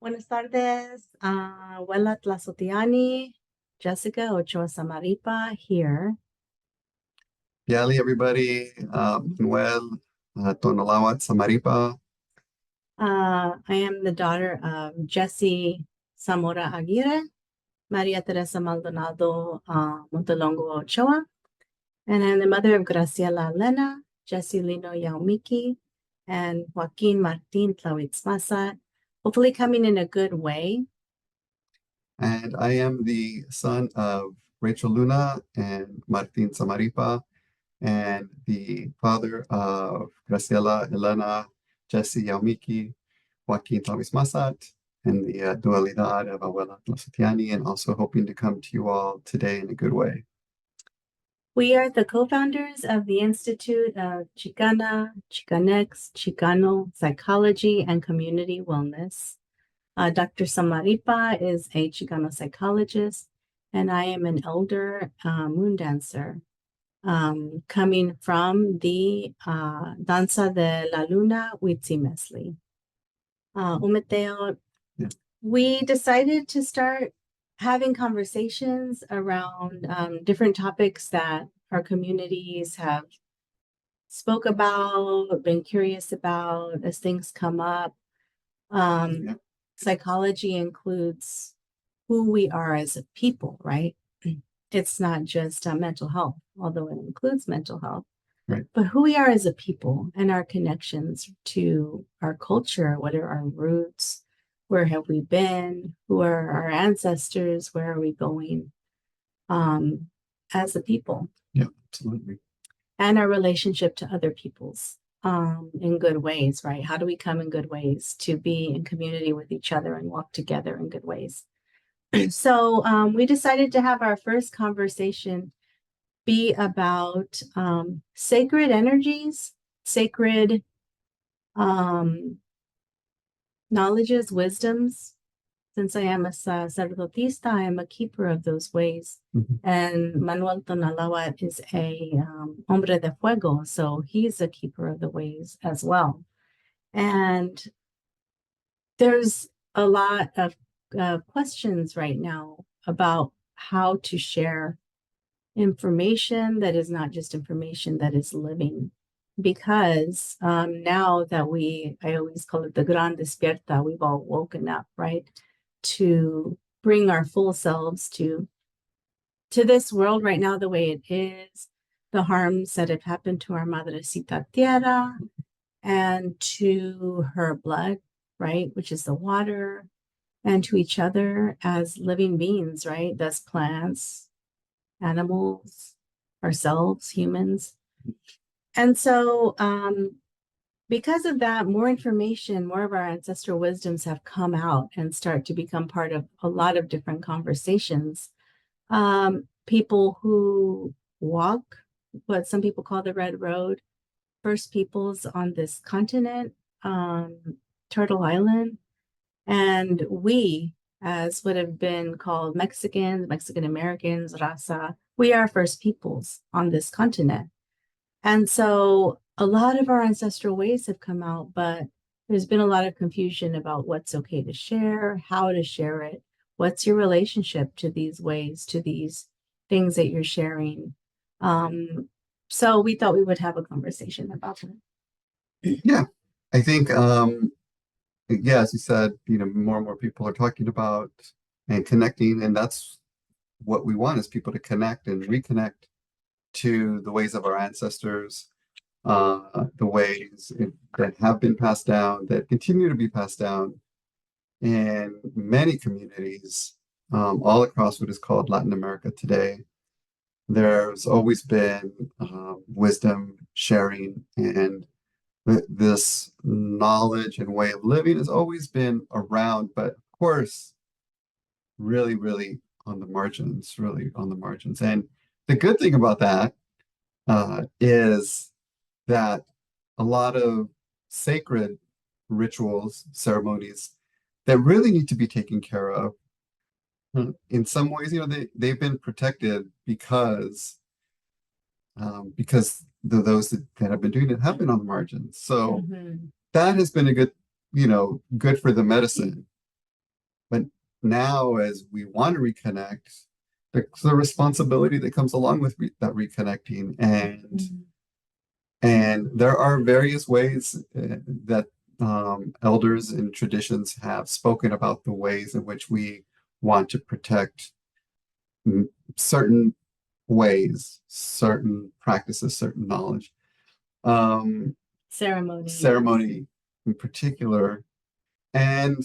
Buenas tardes, Abuela Tlazoltiani Jessica Zamarripa here. Yali, everybody. Manuel Zamarripa. I am the daughter of Jesse Zamora Aguirre, Maria Teresa Maldonado Montelongo Ochoa, and I'm the mother of Graciela Elena, Jesse Lino Yaumiki, and Joaquin Martin Tlawitzmasa, hopefully coming in a good way. And I am the son of Rachel Luna and Martin Zamarripa, and the father of Graciela Elena, Jesse Yaumiki, Joaquin Tavis Masat, and the dualidad of Abuela Tlazoltiani, and also hoping to come to you all today in a good way. We are the co-founders of the Institute of Chicana, Chicanx, Chicano Psychology and Community Wellness. Dr. Zamarripa is a Chicano psychologist, and I am an elder moon dancer coming from the Danza de la Luna Huitzimesli. Umeteo, we decided to start having conversations around different topics that our communities have spoke about, been curious about as things come up. Psychology includes who we are as a people, right? It's not just mental health, although it includes mental health, right, but who we are as a people and our connections to our culture. What are our roots? Where have we been? Who are our ancestors? Where are we going as a people? Yeah, absolutely. And our relationship to other peoples in good ways, right? How do we come in good ways to be in community with each other and walk together in good ways? So we decided to have our first conversation be about sacred energies, sacred knowledges, wisdoms. Since I am a sacerdotista, I am a keeper of those ways. And Manuel Tonalawat is a hombre de fuego, so he's a keeper of the ways as well. And there's a lot of questions right now about how to share information that is not just information that is living. Because now that I always call it the gran despierta, we've all woken up, right? To bring our full selves to this world right now the way it is, the harms that have happened to our Madrecita Tierra and to her blood, right, which is the water, and to each other as living beings, right? That's plants, animals, ourselves, humans. And so because of that, more information, more of our ancestral wisdoms have come out and start to become part of a lot of different conversations. People who walk what some people call the Red Road, first peoples on this continent, Turtle Island, and we, as would have been called Mexicans, Mexican Americans, Raza, we are first peoples on this continent. And so a lot of our ancestral ways have come out, but there's been a lot of confusion about what's okay to share, how to share it, what's your relationship to these ways, to these things that you're sharing. So we thought we would have a conversation about that. Yeah, I think, yeah, as you said, more and more people are talking about and connecting, and that's what we want is people to connect and reconnect to the ways of our ancestors, the ways that have been passed down, that continue to be passed down in many communities all across what is called Latin America today. There's always been wisdom sharing, and this knowledge and way of living has always been around, but of course, really, really on the margins, really on the margins. And the good thing about that is that a lot of sacred rituals, ceremonies that really need to be taken care of, in some ways, they've been protected because those that have been doing it have been on the margins. So that has been a good, good for the medicine now as we want to reconnect, the responsibility that comes along with that reconnecting, and there are various ways that elders and traditions have spoken about the ways in which we want to protect certain ways, certain practices, certain knowledge. Ceremony in particular. And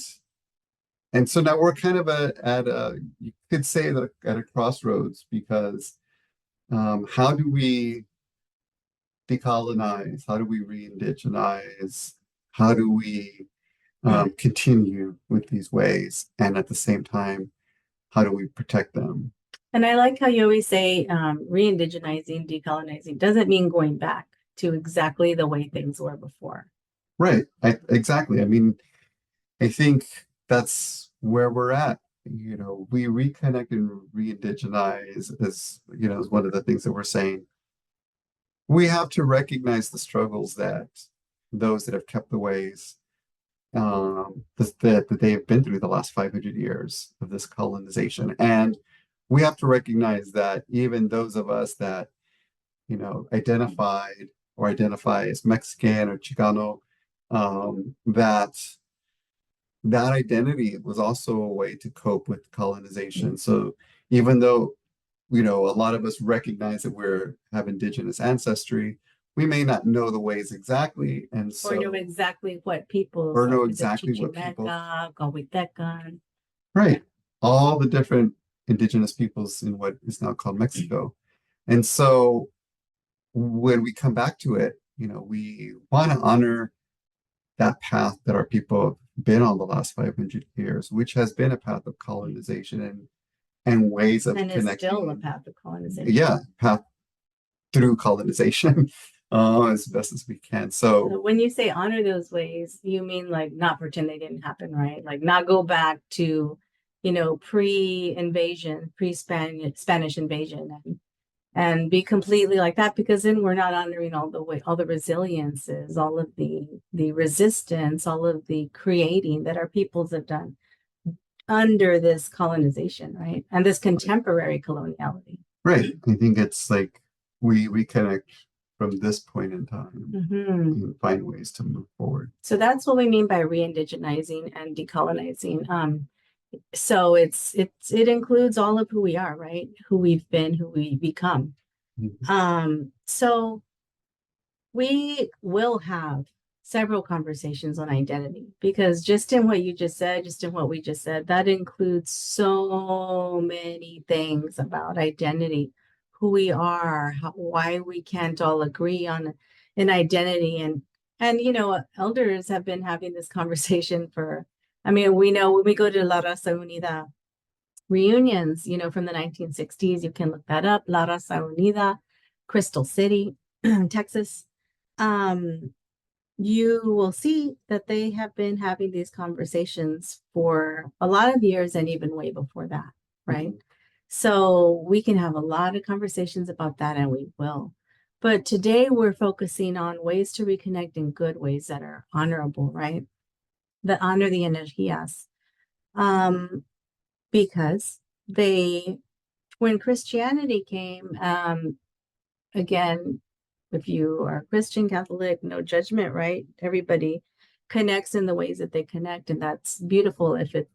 so now we're kind of at a, you could say that at a crossroads, because how do we decolonize? How do we re-indigenize? How do we continue with these ways? And at the same time, how do we protect them? And I like how you always say re-indigenizing, decolonizing doesn't mean going back to exactly the way things were before. Right. Exactly. I mean, I think that's where we're at. You know, we reconnect and re-indigenize is one of the things that we're saying. We have to recognize the struggles that those that have kept the ways that they have been through the last 500 years of this colonization. And we have to recognize that even those of us that, identify as Mexican or Chicano, that identity was also a way to cope with colonization. So even though, a lot of us recognize that have indigenous ancestry, we may not know the ways exactly, and so or know exactly what people, or know exactly what people, right? All the different indigenous peoples in what is now called Mexico. And so when we come back to it, we want to honor that path that our people have been on the last 500 years, which has been a path of colonization and ways of connecting. And is still a path of colonization. Yeah, path through colonization as best as we can. So when you say honor those ways, you mean like not pretend they didn't happen, right? Like not go back to, pre-invasion, Spanish invasion and be completely like that, because then we're not honoring all the resiliences, all of the resistance, all of the creating that our peoples have done under this colonization, right? And this contemporary coloniality. Right. I think it's like we reconnect from this point in time and find ways to move forward. So that's what we mean by re-indigenizing and decolonizing. So it includes all of who we are, right? Who we've been, who we become. So we will have several conversations on identity, because just in what you just said, just in what we just said, that includes so many things about identity, who we are, why we can't all agree on an identity. And elders have been having this conversation we know when we go to La Raza Unida reunions, from the 1960s, you can look that up, La Raza Unida, Crystal City, Texas. You will see that they have been having these conversations for a lot of years and even way before that, right? So we can have a lot of conversations about that, and we will. But today we're focusing on ways to reconnect in good ways that are honorable, right? That honor the energías. Because when Christianity came, again, if you are Christian, Catholic, no judgment, right? Everybody connects in the ways that they connect, and that's beautiful if it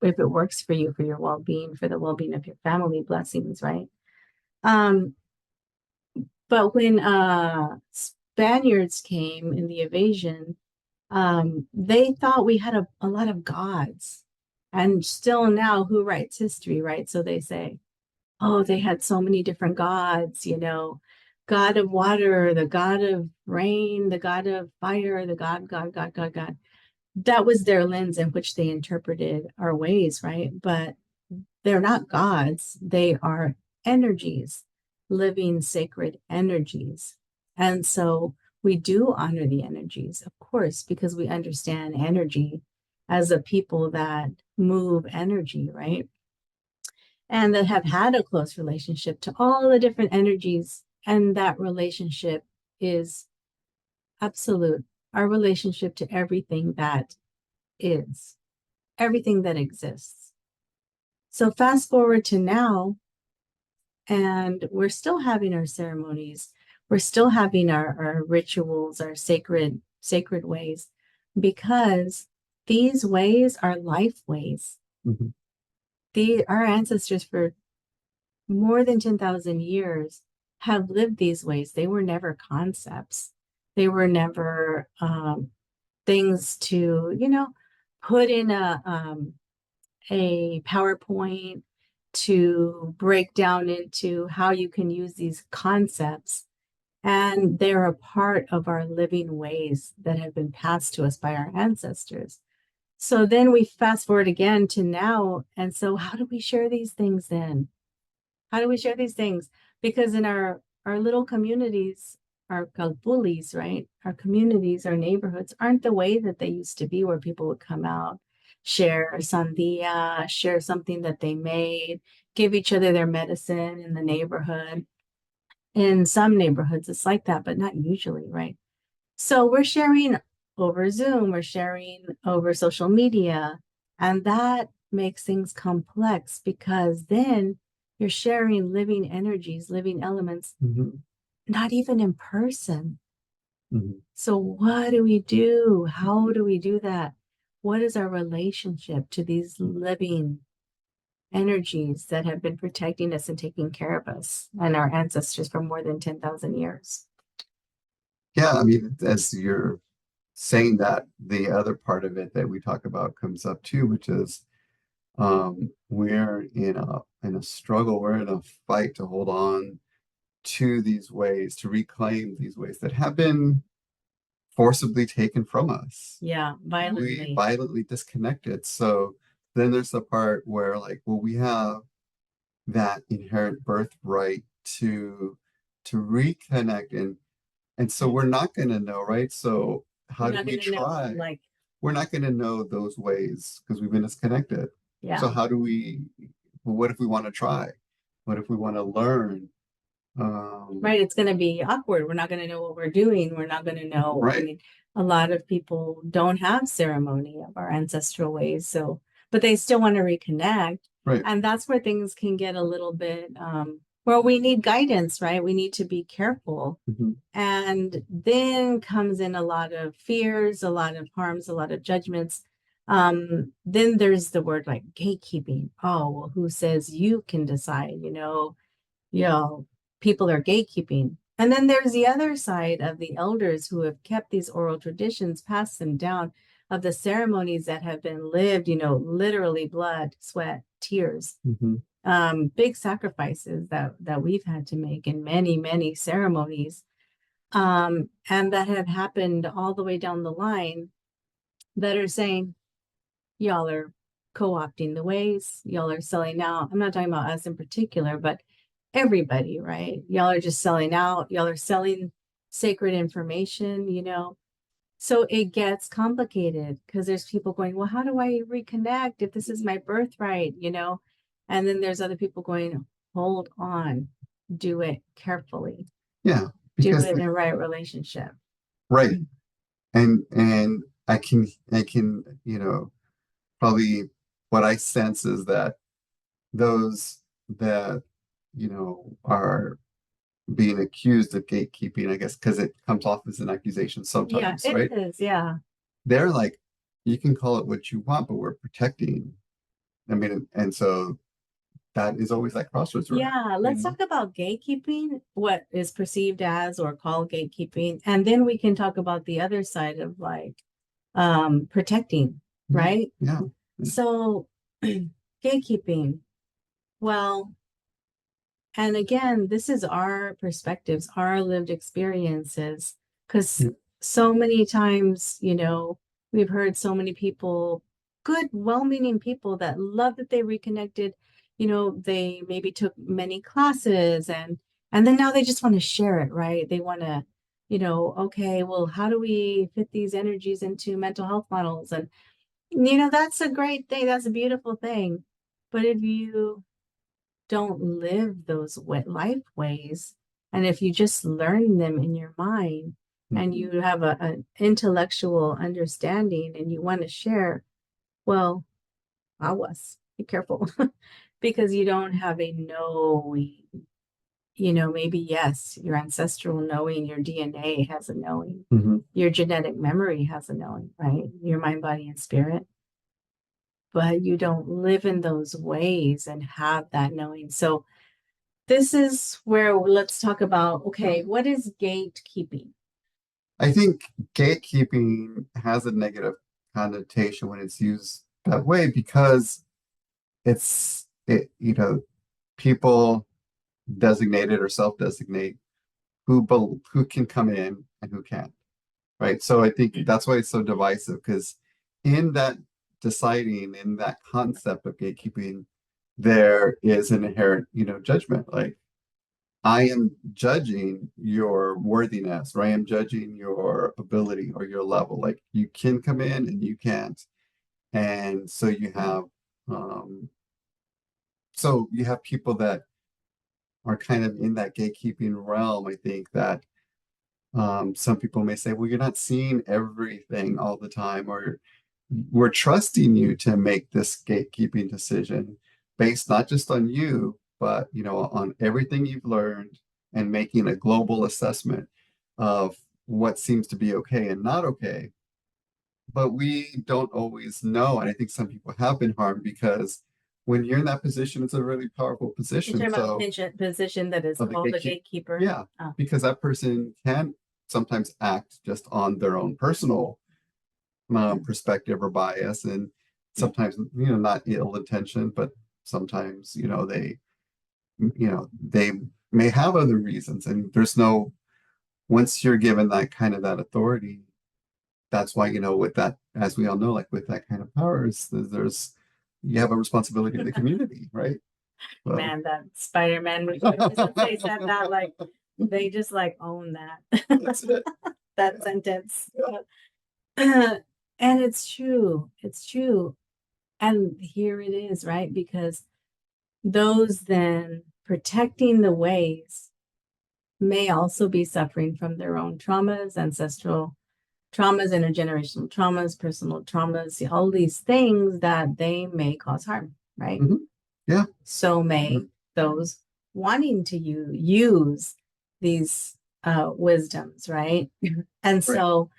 works for you, for your well-being, for the well-being of your family, blessings, right? But when Spaniards came in the invasion, they thought we had a lot of gods, and still now, who writes history, right? So they say, oh, they had so many different gods, God of water, the God of rain, the God of fire, the God. That was their lens in which they interpreted our ways, right? But they're not gods. They are energies, living sacred energies. And so we do honor the energies, of course, because we understand energy as a people that move energy, right? And that have had a close relationship to all the different energies. And that relationship is absolute. Our relationship to everything that is. everything that exists. So fast forward to now, and we're still having our ceremonies. We're still having our rituals, our sacred ways, because these ways are life ways. Our ancestors for more than 10,000 years have lived these ways. They were never concepts. They were never things to, put in a PowerPoint to break down into how you can use these concepts. And they're a part of our living ways that have been passed to us by our ancestors. So then we fast forward again to now. And so how do we share these things then? How do we share these things? Because in our little communities, our kalpulis, right? Our communities, our neighborhoods aren't the way that they used to be, where people would come out, share sandia, share something that they made, give each other their medicine in the neighborhood. In some neighborhoods, it's like that, but not usually, right? So we're sharing over Zoom, we're sharing over social media, and that makes things complex because then you're sharing living energies, living elements, not even in person. So what do we do? How do we do that? What is our relationship to these living energies that have been protecting us and taking care of us and our ancestors for more than 10,000 years? Yeah, I mean, as you're saying that, the other part of it that we talk about comes up too, which is we're in a struggle, we're in a fight to hold on to these ways, to reclaim these ways that have been forcibly taken from us. Yeah, violently. We violently disconnected. So then there's the part where like, well, we have that inherent birthright to reconnect, and so we're not going to know, right? So how do we try? Like, we're not going to know those ways because we've been disconnected. yeah. So how do we? Well, what if we want to try? What if we want to learn? Right, it's going to be awkward. We're not going to know what we're doing. We're not going to know. Right. I mean, a lot of people don't have ceremony of our ancestral ways, so but they still want to reconnect. Right. And that's where things can get a little bit well, we need guidance, right? We need to be careful. And then comes in a lot of fears, a lot of harms, a lot of judgments. Then there's the word like gatekeeping. Oh, well, who says you can decide, people are gatekeeping. And then there's the other side of the elders who have kept these oral traditions, passed them down, of the ceremonies that have been lived, literally blood, sweat, tears, big sacrifices that we've had to make in many, many ceremonies, and that have happened all the way down the line, that are saying, y'all are co-opting the ways, y'all are selling out. I'm not talking about us in particular, but everybody, right? Y'all are just selling out. Y'all are selling sacred information, So it gets complicated because there's people going, well, how do I reconnect if this is my birthright, And then there's other people going, hold on, do it carefully. Yeah. Do it in a right relationship. Right. And I can, probably what I sense is that those that, are being accused of gatekeeping, I guess, because it comes off as an accusation sometimes, right? Yeah, it is, yeah. They're like, you can call it what you want, but we're protecting. I mean, and so that is always that crossroads. Yeah, let's talk about gatekeeping, what is perceived as or called gatekeeping, and then we can talk about the other side of like protecting, right? Yeah. So gatekeeping, well, and again, this is our perspectives, our lived experiences, because so many times, we've heard so many people, good, well-meaning people that love that they reconnected, they maybe took many classes and then now they just want to share it, right? They want to, okay, well, how do we fit these energies into mental health models? And, that's a great thing. That's a beautiful thing. But if you don't live those life ways, and if you just learn them in your mind and you have an intellectual understanding and you want to share, well, aguas, be careful, because you don't have a knowing. Maybe yes, your ancestral knowing, your DNA has a knowing, your genetic memory has a knowing, right? Your mind, body, and spirit. But you don't live in those ways and have that knowing. So this is where let's talk about, okay, what is gatekeeping? I think gatekeeping has a negative connotation when it's used that way because people designated or self-designate who can come in and who can't, right? So I think that's why it's so divisive because in that deciding, in that concept of gatekeeping, there is an inherent, judgment. Like I am judging your worthiness, or I am judging your ability or your level. Like you can come in and you can't. And um, so you have people that are kind of in that gatekeeping realm. I think that some people may say, well, you're not seeing everything all the time, or we're trusting you to make this gatekeeping decision based not just on you, but on everything you've learned and making a global assessment of what seems to be okay and not okay. But we don't always know. And I think some people have been harmed because when you're in that position, it's a really powerful You're position. talking about the position that is Of the called the gatekeep- gatekeeper. Yeah, Oh. because that person can sometimes act just on their own personal perspective or bias, and sometimes not ill intentioned, but sometimes they may have other reasons, and there's no once you're given that authority, that's why with that, as we all know, like with that kind of powers, there's you have a responsibility to the community, right? So. Man, that Spider-Man movie, they said that like they just like own that. That's it. That sentence. And it's true. It's true. And here it is, right? Because those then protecting the ways may also be suffering from their own traumas, ancestral traumas, intergenerational traumas, personal traumas, all these things that they may cause harm, right? Yeah. So may those wanting to use these wisdoms, right? And so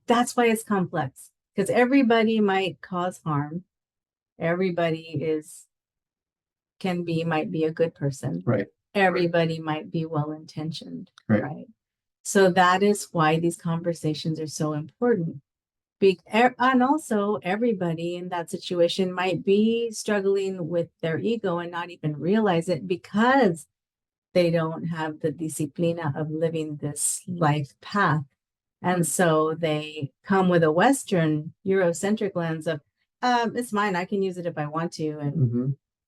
that's why it's complex, because everybody might cause harm. Everybody might be a good person. Right. Everybody might be well-intentioned, Right. right? So that is why these conversations are so important. And also everybody in that situation might be struggling with their ego and not even realize it because they don't have the disciplina of living this life path. And so they come with a Western Eurocentric lens of, it's mine, I can use it if I want to.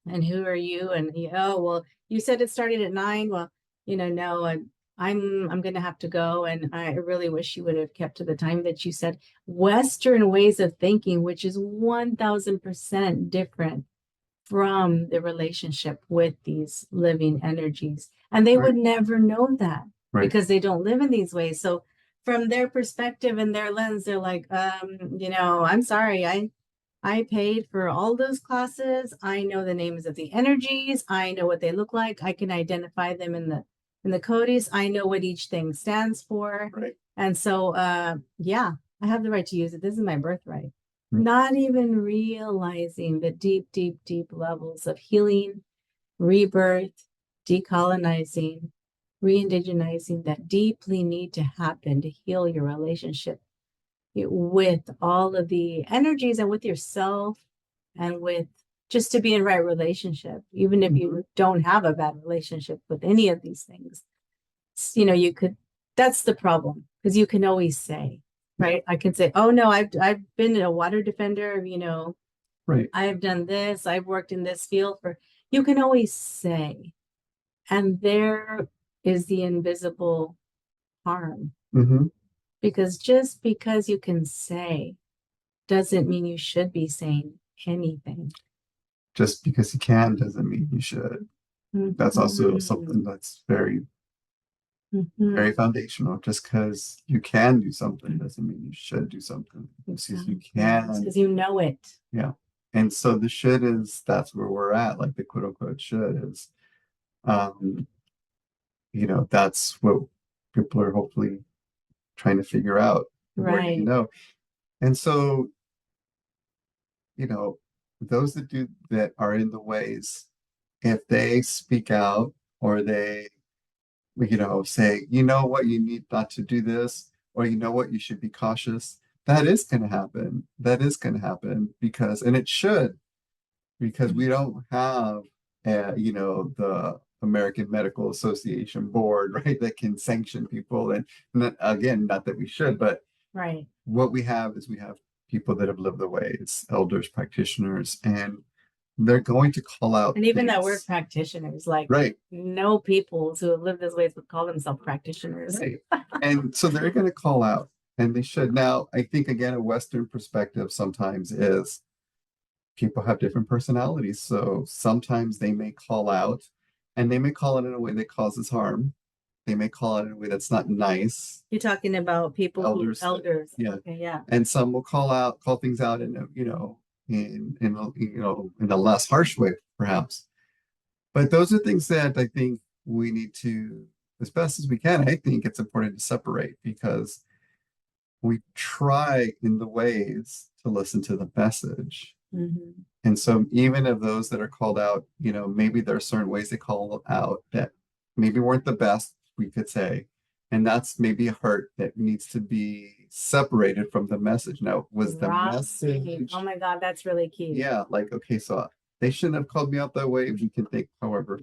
And who are you? And well, you said it started at 9. Well, no, I'm going to have to go. And I really wish you would have kept to the time that you said. Western ways of thinking, which is 1000% different from the relationship with these living energies. And they would never know that because they don't live in these ways. So from their perspective and their lens, they're like, I'm sorry, I paid for all those classes. I know the names of the energies. I know what they look like. I can identify them in the codes. I know what each thing stands for. Right. And so, I have the right to use it. This is my birthright. Not even realizing the deep, deep, deep levels of healing, rebirth, decolonizing, re-indigenizing that deeply need to happen to heal your relationship with all of the energies and with yourself and with just to be in right relationship, even if you don't have a bad relationship with any of these things. That's the problem, because you can always say, right? I can say, oh no, I've been a water defender, right. I have done this, I've worked in this field you can always say, and there is the invisible harm. Because just because you can say doesn't mean you should be saying anything. Just because you can doesn't mean you should. That's also something that's very, very foundational. Just because you can do something doesn't mean you should do something. Just because you can. Because you know it. Yeah. And so the should is, that's where we're at, like the quote unquote should is, um, that's what people are hopefully trying to figure out. Right. And so, you know, those that are in the ways, if they speak out or they, say, you know what, you need not to do this, or you know what, you should be cautious. That is going to happen. That is going to happen and it should, because we don't have, the American Medical Association board, right, that can sanction people. And again, not that we should, but Right. what we have people that have lived the ways, elders, practitioners, and they're going to call out And even that things. word practitioners, like Right. no people who have lived this ways would call themselves practitioners. Right. And so they're going to call out, and they should. Now, I think, again, a Western perspective sometimes is people have different personalities. So sometimes they may call out, and they may call it in a way that causes harm. They may call it in a way that's not nice. You're talking about people Elders. Elders. Yeah. Okay, yeah. And some will call things out in a, in a less harsh way, perhaps. But those are things that I think we need to, as best as we can, I think it's important to separate, because we try in the ways to listen to the message. Mm-hmm. And so even of those that are called out, maybe there are certain ways they call out that maybe weren't the best, we could say. And that's maybe a hurt that needs to be separated from the message. Now, was the message? Oh my God, that's really key. Yeah, like, okay, so they shouldn't have called me out that way. We can think, however.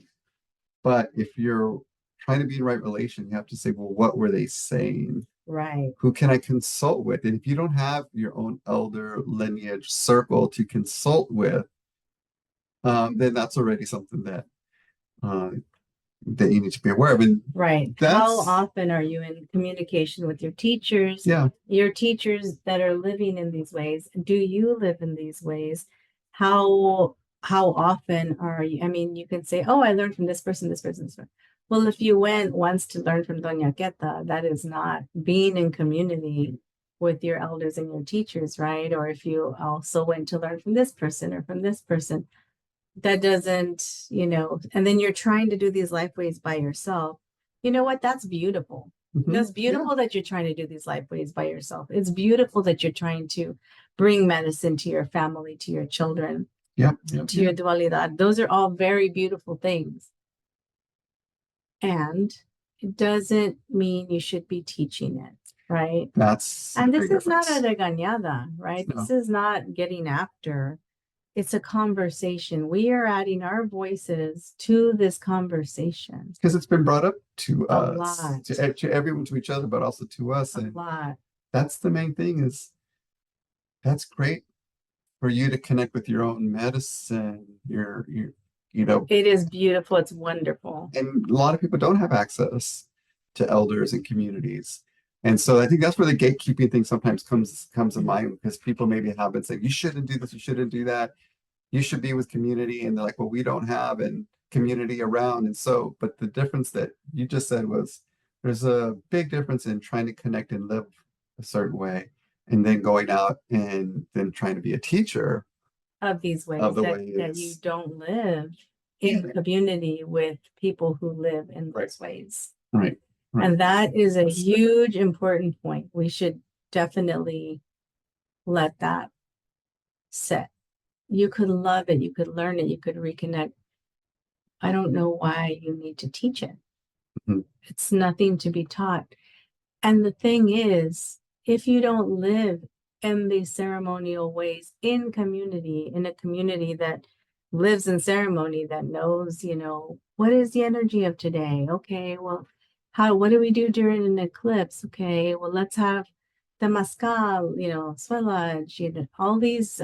But if you're trying to be in right relation, you have to say, well, what were they saying? Right. Who can I consult with? And if you don't have your own elder lineage circle to consult with, then that's already something that that you need to be aware of. And right. How often are you in communication with your teachers? Yeah. Your teachers that are living in these ways. Do you live in these ways? How often are you? I mean, you can say, oh, I learned from this person, this person, this person. Well, if you went once to learn from Doña Queta, that is not being in community with your elders and your teachers, right? Or if you also went to learn from this person or from this person, that doesn't, and then you're trying to do these life ways by yourself. You know what? That's beautiful. Mhm. That's beautiful that you're trying to do these life ways by yourself. It's beautiful that you're trying to bring medicine to your family, to your children, Yep. to your dualidad. Those are all very beautiful things. And it doesn't mean you should be teaching it, right? And this is not a regañada, right? No. This is not getting after. It's a conversation. We are adding our voices to this conversation. Because it's been brought up to A us, lot. to everyone, to each other, but also to us. A lot. That's the main thing. Is that's great for you to connect with your own medicine. It is beautiful. It's wonderful. And a lot of people don't have access to elders and communities. And so I think that's where the gatekeeping thing sometimes comes in mind, because people maybe have been saying, you shouldn't do this, you shouldn't do that. You should be with community. And they're like, well, we don't have and community around. And so, but the difference that you just said was there's a big difference in trying to connect and live a certain way, and then going out and then trying to be a teacher of these ways, that you don't live in community with people who live in those ways. Right. And that is a huge, important point. We should definitely let that sit. You could love it. You could learn it. You could reconnect. I don't know why you need to teach it. Mhm. It's nothing to be taught. And the thing is, if you don't live in these ceremonial ways in community, in a community that lives in ceremony, that knows, what is the energy of today? Okay, well, what do we do during an eclipse? Okay, well, let's have the mascal, swelaj, all these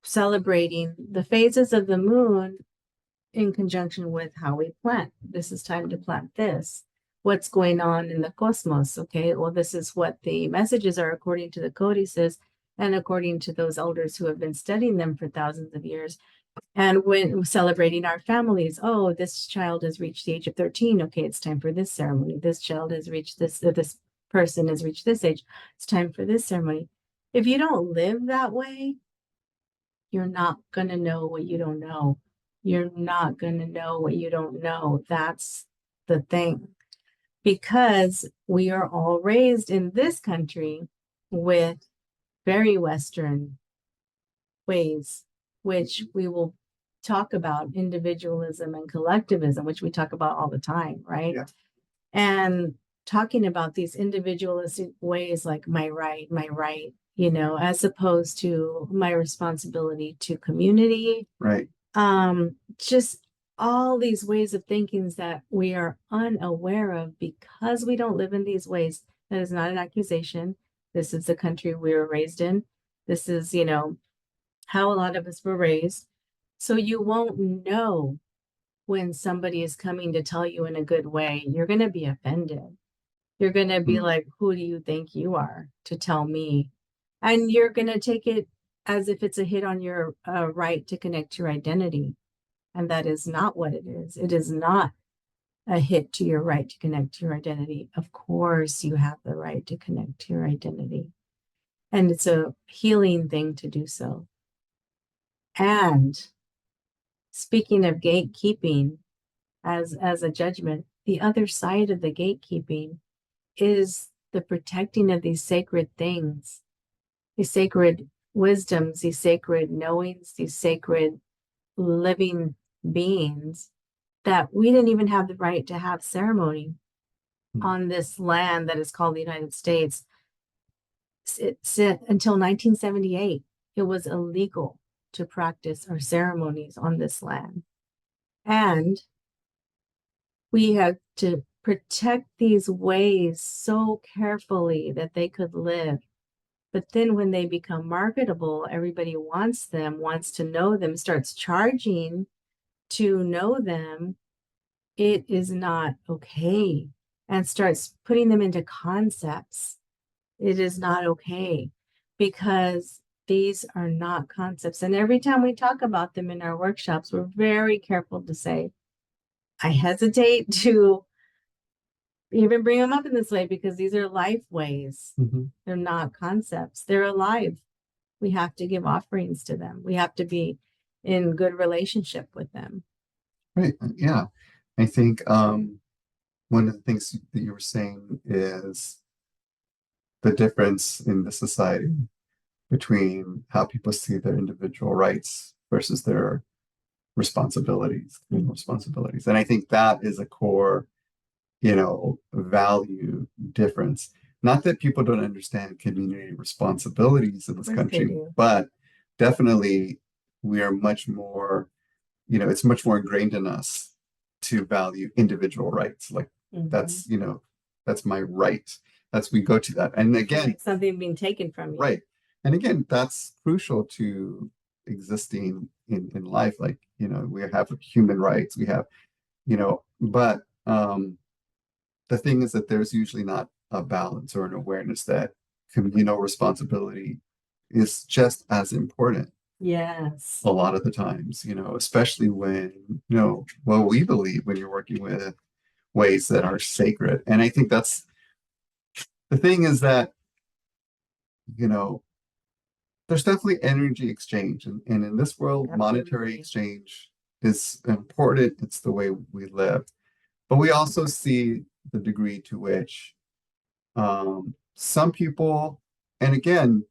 celebrating the phases of the moon in conjunction with how we plant. This is time to plant this. What's going on in the cosmos? Okay, well, this is what the messages are according to the codices and according to those elders who have been studying them for thousands of years. And when celebrating our families, oh, this child has reached the age of 13. Okay, it's time for this ceremony. This child has reached this person has reached this age. It's time for this ceremony. If you don't live that way, you're not going to know what you don't know. You're not going to know what you don't know. That's the thing. Because we are all raised in this country with very Western ways, which we will talk about individualism and collectivism, which we talk about all the time, right? Yeah. And talking about these individualistic ways like my right, you know, as opposed to my responsibility to community. Right. Just all these ways of thinking that we are unaware of because we don't live in these ways. That is not an accusation. This is the country we were raised in. This is, you know, how a lot of us were raised. So you won't know when somebody is coming to tell you in a good way. You're going to be offended. You're going to be like, who do you think you are to tell me? And you're going to take it as if it's a hit on your right to connect to your identity. And that is not what it is. It is not a hit to your right to connect to your identity. Of course, you have the right to connect to your identity. And it's a healing thing to do so. And speaking of gatekeeping as a judgment, the other side of the gatekeeping is the protecting of these sacred things, these sacred wisdoms, these sacred knowings, these sacred living beings that we didn't even have the right to have ceremony on this land that is called the United States. Until 1978, it was illegal to practice our ceremonies on this land. And we had to protect these ways so carefully that they could live. But then when they become marketable, everybody wants them, wants to know them, starts charging to know them. It is not okay, and starts putting them into concepts. It is not okay because these are not concepts. And every time we talk about them in our workshops, we're very careful to say, I hesitate to even bring them up in this way because these are life ways. They're not concepts. They're alive. We have to give offerings to them. We have to be in good relationship with them. Right. Yeah. I think one of the things that you were saying is the difference in the society between how people see their individual rights versus their responsibilities, responsibilities. And I think that is a core, value difference. Not that people don't understand community responsibilities in this country, but definitely we are much more, it's much more ingrained in us to value individual rights. Like that's my right. We go to that. And again, like something being taken from you. Right. And again, that's crucial to existing in life. Like, we have human rights, we have, but the thing is that there's usually not a balance or an awareness that communal responsibility is just as important. Yes. A lot of the times, especially when, we believe when you're working with ways that are sacred. And I think that's the thing is that, there's definitely energy exchange. And in this world, monetary exchange is important. It's the way we live. But we also see the degree to which some people, and again,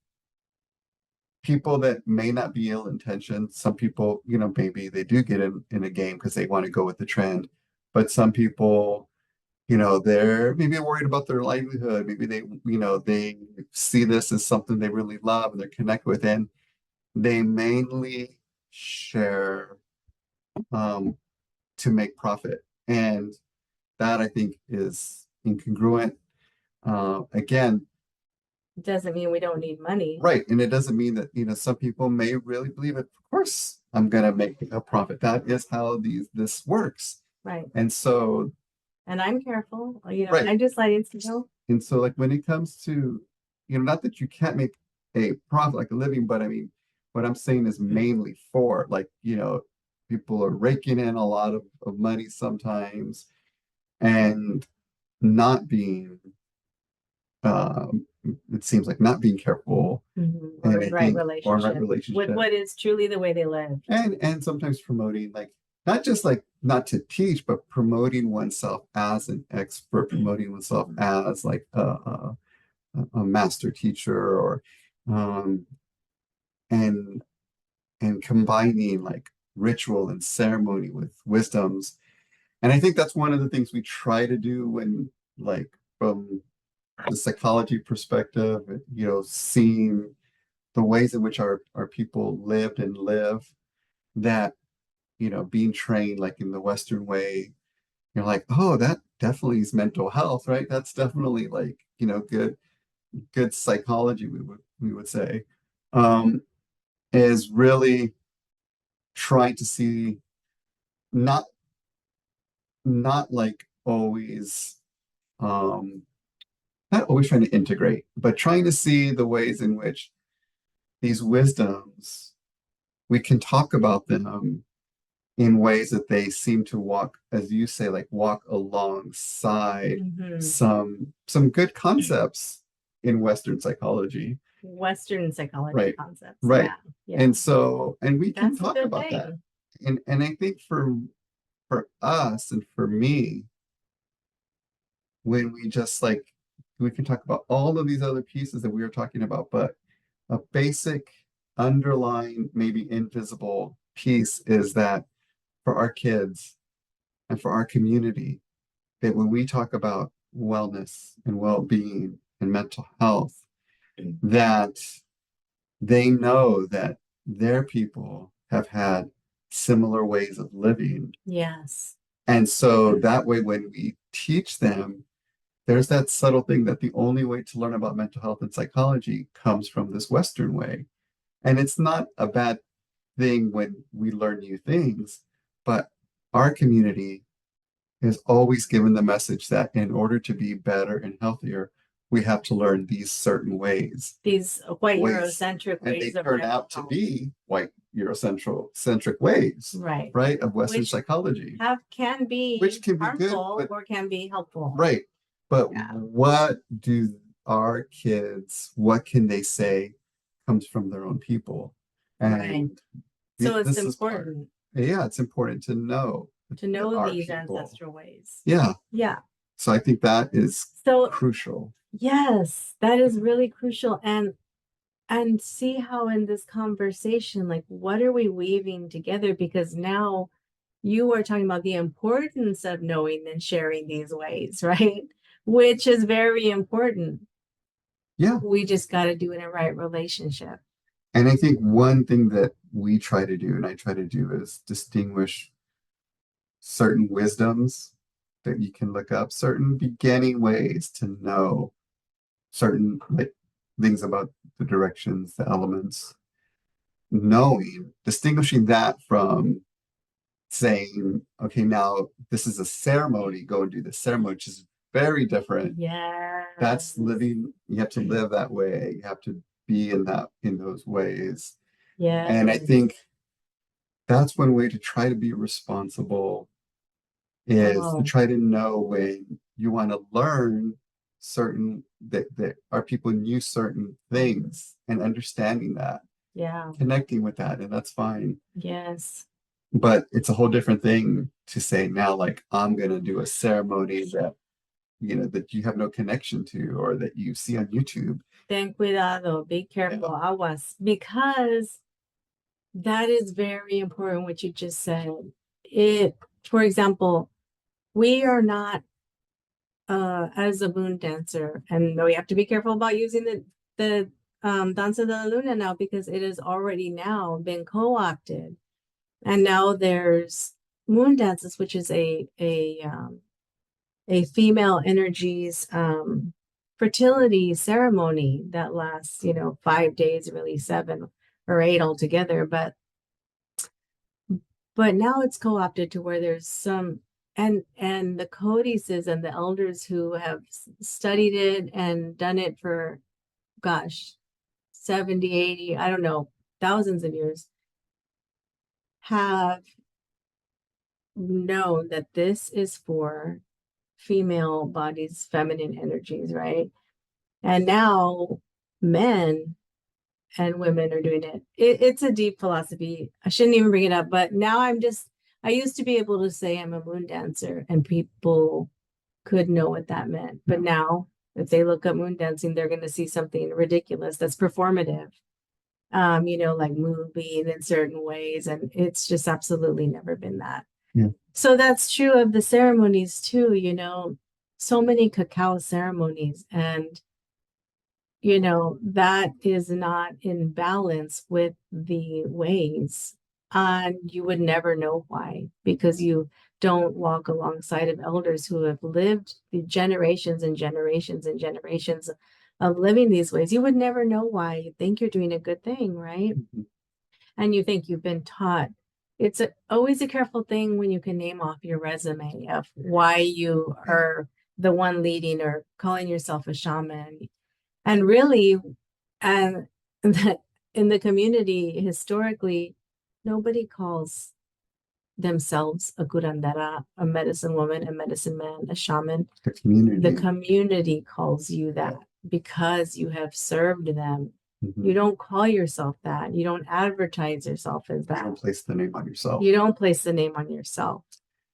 people that may not be ill-intentioned, some people, maybe they do get in a game because they want to go with the trend. But some people, they're maybe worried about their livelihood. Maybe they see this as something they really love and they're connected with, and they mainly share to make profit. And that I think is incongruent. Again, it doesn't mean we don't need money. Right. And it doesn't mean that, some people may really believe it. Of course, I'm going to make a profit. That is how this works. Right. And so, and I'm careful, right. I just let it go. And so like when it comes to, not that you can't make a profit, like a living, but I mean, what I'm saying is mainly for like, people are raking in a lot of money sometimes and not being it seems like not being careful, Mm-hmm. and Or I in right think, or right relationship with relationship, what is truly the way they live. and sometimes promoting like not just like not to teach, but promoting oneself as an expert, promoting oneself as like a master teacher, or um, and combining like ritual and ceremony with wisdoms. And I think that's one of the things we try to do when, like, from the psychology perspective, seeing the ways in which our people lived and live, that, being trained like in the Western way, you're like, oh, that definitely is mental health, right? That's definitely like, good psychology, we would say, um, is really trying to see, not like always, um not always trying to integrate, but trying to see the ways in which these wisdoms, we can talk about them in ways that they seem to walk, as you say, like walk alongside Mm-hmm. some good concepts in Western psychology. Western psychology Right. concepts. Right. Yeah. And we can That's a talk good about that. thing. And I think for us and for me, when we just like, we can talk about all of these other pieces that we were talking about, but a basic underlying, maybe invisible piece is that for our kids and for our community, that when we talk about wellness and well-being and mental health, that they know that their people have had similar ways of living. Yes. And so that way, when we teach them, there's that subtle thing that the only way to learn about mental health and psychology comes from this Western way. And it's not a bad thing when we learn new things, but our community is always given the message that in order to be better and healthier, we have to learn these certain ways. These white Ways. Eurocentric And they ways of turn mental out to health. be white Eurocentric ways, Right. right, of Western Which psychology. can be Which can be good, harmful but or can be helpful. right. But Yeah. what do our kids, what can they say comes from their own people? And Right. So it's this is part. important Yeah, it's important to know our these people. ancestral ways. Yeah. Yeah. So I think that is So crucial. yes, that is really crucial. And see how in this conversation, like what are we weaving together? Because now you are talking about the importance of knowing and sharing these ways, right? Which is very important. Yeah. We just got to do it in a right relationship. And I think one thing that we try to do, and I try to do, is distinguish certain wisdoms that you can look up, certain beginning ways to know certain like things about the directions, the elements, knowing, distinguishing that from saying, okay, now this is a ceremony, go and do the ceremony, which is very different. Yeah. That's living, you have to live that way. You have to be in those ways. Yeah. And I think that's one way to try to be responsible, is to try to know when you want to learn certain that our people knew certain things, and understanding that, Yeah. connecting with that, and that's fine. Yes. But it's a whole different thing to say now, like, I'm gonna do a ceremony that that you have no connection to, or that you see on YouTube. Ten cuidado, be careful, aguas, because that is very important what you just said. For example, we are not as a moon dancer, and we have to be careful about using the Danza de la Luna now, because it has already now been co-opted. And now there's moon dances, which is a female energies fertility ceremony that lasts 5 days, really 7 or 8 altogether. But now it's co-opted to where there's some, and the codices and the elders who have studied it and done it for, gosh, 70, 80, I don't know, thousands of years, have known that this is for female bodies, feminine energies, right? And now men and women are doing it. It's a deep philosophy. I shouldn't even bring it up, but now I used to be able to say I'm a moon dancer and people could know what that meant. But now if they look up moon dancing, they're going to see something ridiculous that's performative, like moving in certain ways. And it's just absolutely never been that. Yeah. So that's true of the ceremonies too, so many cacao ceremonies. And that is not in balance with the ways. And you would never know why, because you don't walk alongside of elders who have lived the generations and generations and generations of living these ways. You would never know why. You think you're doing a good thing, right? Mm-hmm. And you think you've been taught. It's always a careful thing when you can name off your resume of why you are the one leading or calling yourself a shaman. And really, and that in the community historically, nobody calls themselves a curandera, a medicine woman, a medicine man, a shaman. The community calls you that because you have served them. Mm-hmm. You don't call yourself that. You don't advertise yourself as that. You don't place the name on yourself. You don't place the name on yourself.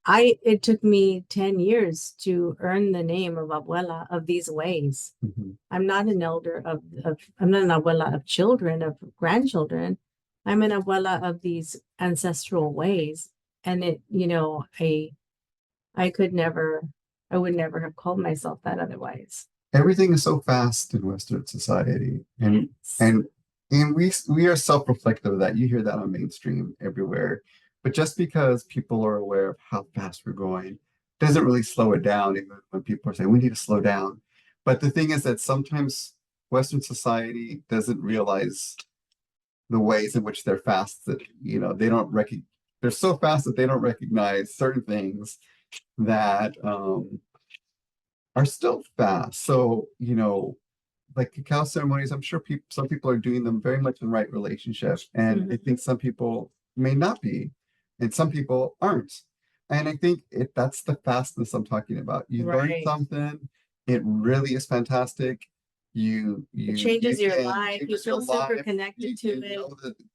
It took me 10 years to earn the name of abuela of these ways. Mm-hmm. I'm not an elder I'm not an abuela of children, of grandchildren. I'm an abuela of these ancestral ways. And I would never have called myself that otherwise. Everything is so fast in Western society. And we are self-reflective of that. You hear that on mainstream everywhere. But just because people are aware of how fast we're going doesn't really slow it down, even when people are saying we need to slow down. But the thing is that sometimes Western society doesn't realize the ways in which they're fast, that they don't recognize. They're so fast that they don't recognize certain things that are still fast. So, like cacao ceremonies, I'm sure some people are doing them very much in right relationship. And Mm-hmm. I think some people may not be, and some people aren't. And I think that's the fastness I'm talking about. You learn something, it really is fantastic. It changes your life. You feel super connected to it.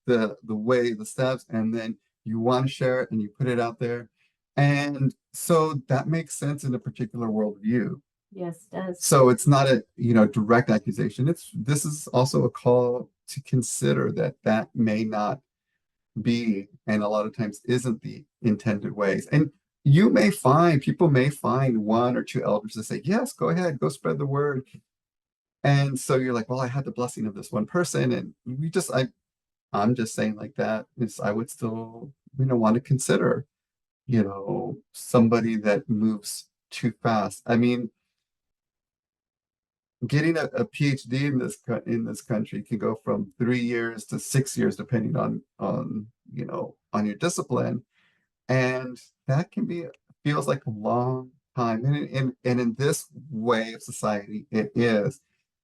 Know the way, the steps, and then you want to share it and you put it out there. And so that makes sense in a particular worldview. Yes, it does. So it's not a direct accusation. This is also a call to consider that may not be, and a lot of times isn't, the intended ways. And people may find one or two elders to say, yes, go ahead, go spread the word. And so you're like, well, I had the blessing of this one person, and I'm just saying like that is I would still want to consider somebody that moves too fast. I mean, getting a PhD in this country can go from 3 years to 6 years, depending on your discipline, and that feels like a long time. And in this way of society, it is.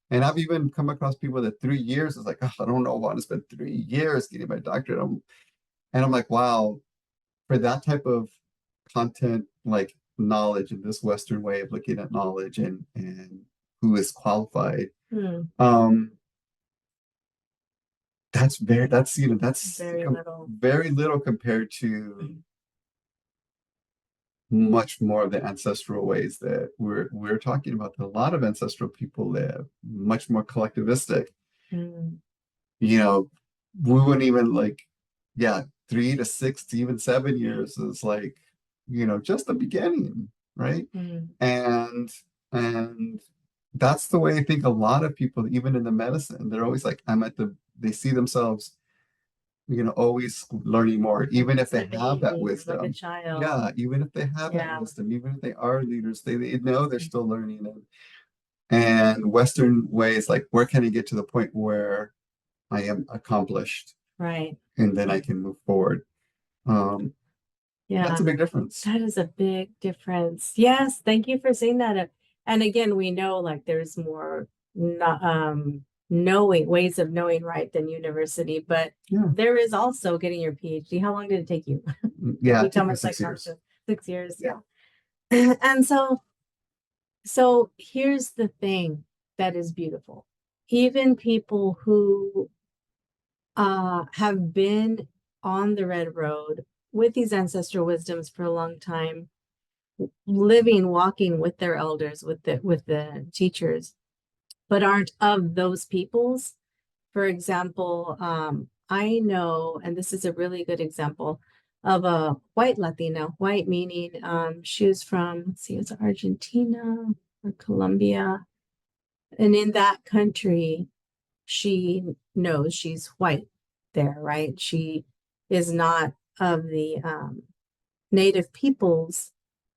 And I've even come across people that 3 years is like, oh, I don't know, I want to spend 3 years getting my doctorate. And I'm like, wow, for that type of content, like knowledge in this Western way of looking at knowledge and who is qualified. That's very little compared to much more of the ancestral ways that we're talking about. That a lot of ancestral people live much more collectivistic. We wouldn't even 3 to 6 to even 7 years is like just the beginning, right? And that's the way I think a lot of people, even in the medicine, they're always like, they see themselves, always learning more, even if they have that wisdom. Like a child. Yeah, even if they have that wisdom, even if they are leaders, they know they're still learning. And Western ways, like, where can I get to the point where I am accomplished? Right. And then I can move forward. That's a big difference. That is a big difference. Yes, thank you for saying that. And again, we know like there's more knowing ways of knowing right than university, but there is also getting your PhD. How long did it take you? Yeah, it took me 6 years. 6 years. Yeah. And so here's the thing that is beautiful. Even people who have been on the red road with these ancestral wisdoms for a long time, living, walking with their elders, with the teachers, but aren't of those peoples. For example, I know, and this is a really good example of a white Latina, white meaning she was from, let's see, it's Argentina or Colombia. And in that country, she knows she's white there, right? She is not of the native peoples.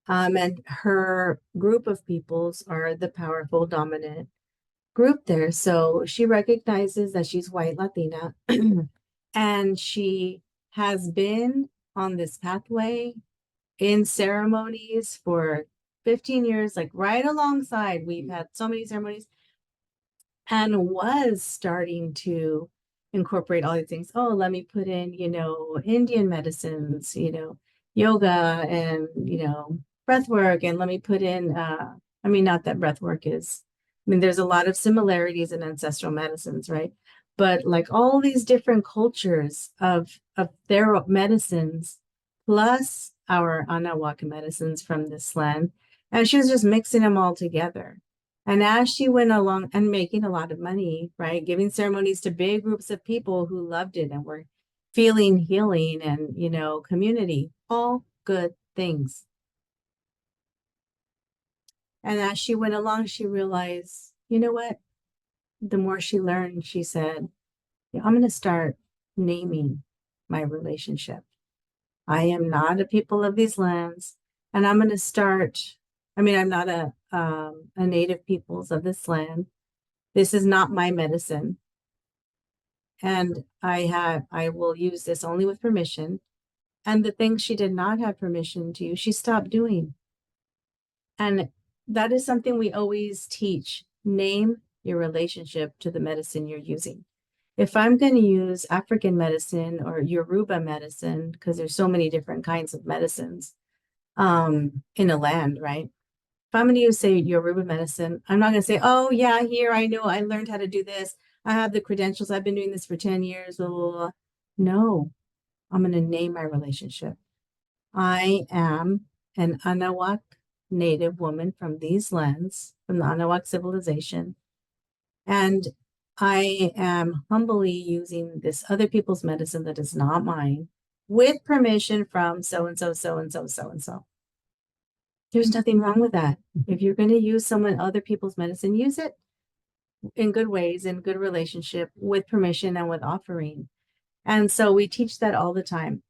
And her group of peoples are the powerful, dominant group there. So she recognizes that she's white Latina and she has been on this pathway in ceremonies for 15 years, like right alongside. We've had so many ceremonies and was starting to incorporate all these things. Oh, let me put in, Indian medicines, yoga and, breath work. And let me put in, not that breath work is, there's a lot of similarities in ancestral medicines, right? But like all these different cultures of their medicines, plus our Anahuac medicines from this land. And she was just mixing them all together. And as she went along and making a lot of money, right, giving ceremonies to big groups of people who loved it and were feeling healing and, community, all good things. And as she went along, she realized, you know what? The more she learned, she said, I'm going to start naming my relationship. I am not a people of these lands, and I'm going to start. I'm not a native peoples of this land. This is not my medicine, and I will use this only with permission. And the things she did not have permission to, she stopped doing. And that is something we always teach. Name your relationship to the medicine you're using. If I'm going to use African medicine or Yoruba medicine, because there's so many different kinds of medicines in a land, right? If I'm going to use, say, Yoruba medicine, I'm not going to say, oh, yeah, here, I know, I learned how to do this. I have the credentials. I've been doing this for 10 years. Blah, blah, blah. No, I'm going to name my relationship. I am an Anahuac native woman from these lands, from the Anahuac civilization. And I am humbly using this other people's medicine that is not mine with permission from so-and-so, so-and-so, so-and-so. There's nothing wrong with that. If you're going to use other people's medicine, use it in good ways, in good relationship, with permission and with offering. And so we teach that all the time.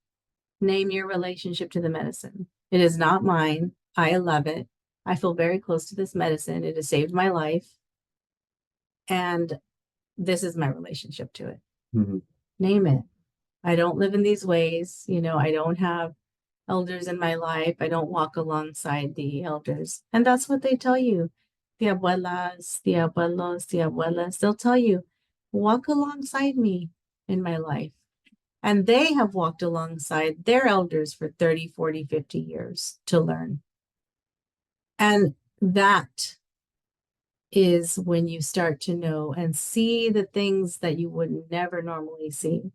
Name your relationship to the medicine. It is not mine. I love it. I feel very close to this medicine. It has saved my life. And this is my relationship to it. Mm-hmm. Name it. I don't live in these ways. I don't have elders in my life. I don't walk alongside the elders. And that's what they tell you. The abuelas, the abuelos, the abuelas, they'll tell you, walk alongside me in my life. And they have walked alongside their elders for 30, 40, 50 years to learn. And that is when you start to know and see the things that you would never normally see.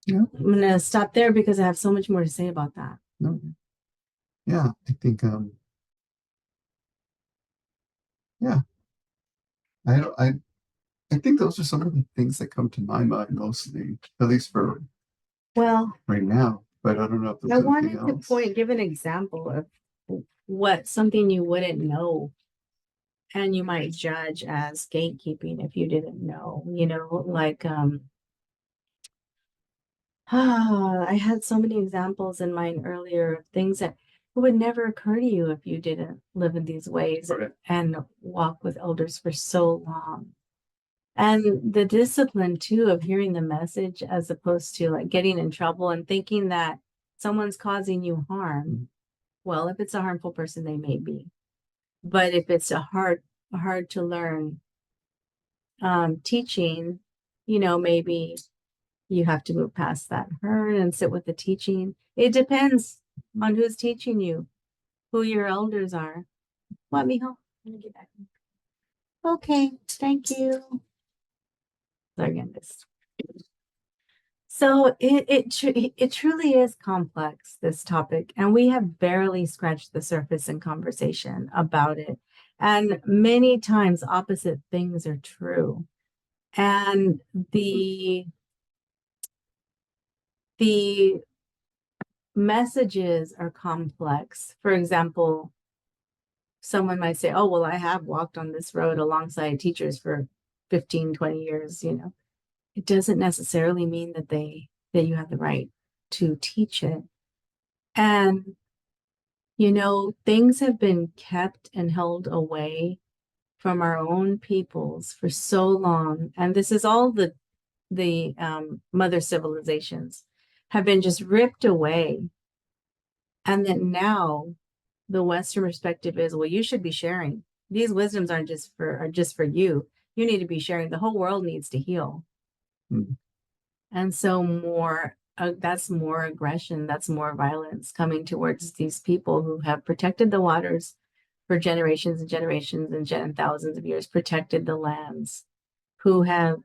Yeah. I'm going to stop there because I have so much more to say about that. No. Yeah, I think yeah. I think those are some of the things that come to my mind mostly, at least for right now. But I don't know if there's I wanted else. to give an example of what something you wouldn't know and you might judge as gatekeeping if you didn't know, like I had so many examples in mind earlier of things that would never occur to you if you didn't live in these ways and walk with elders for so long. And the discipline too of hearing the message as opposed to like getting in trouble and thinking that someone's causing you harm. Well, if it's a harmful person, they may be. But if it's a hard to learn teaching, maybe you have to move past that hurt and sit with the teaching. It depends on who's teaching you, who your elders are. What, mijo? Let me get back. Okay, thank you. Again, this. So it truly is complex, this topic, and we have barely scratched the surface in conversation about it. And many times opposite things are true. And the messages are complex. For example, someone might say, oh, well, I have walked on this road alongside teachers for 15, 20 years, you know. It doesn't necessarily mean that you have the right to teach it. And, you know, things have been kept and held away from our own peoples for so long. And this is all the mother civilizations have been just ripped away. And then now the Western perspective is, well, you should be sharing. These wisdoms are just for you. You need to be sharing. The whole world needs to heal. Mm. And so that's more aggression, that's more violence coming towards these people who have protected the waters for generations and generations and thousands of years, protected the lands, who have,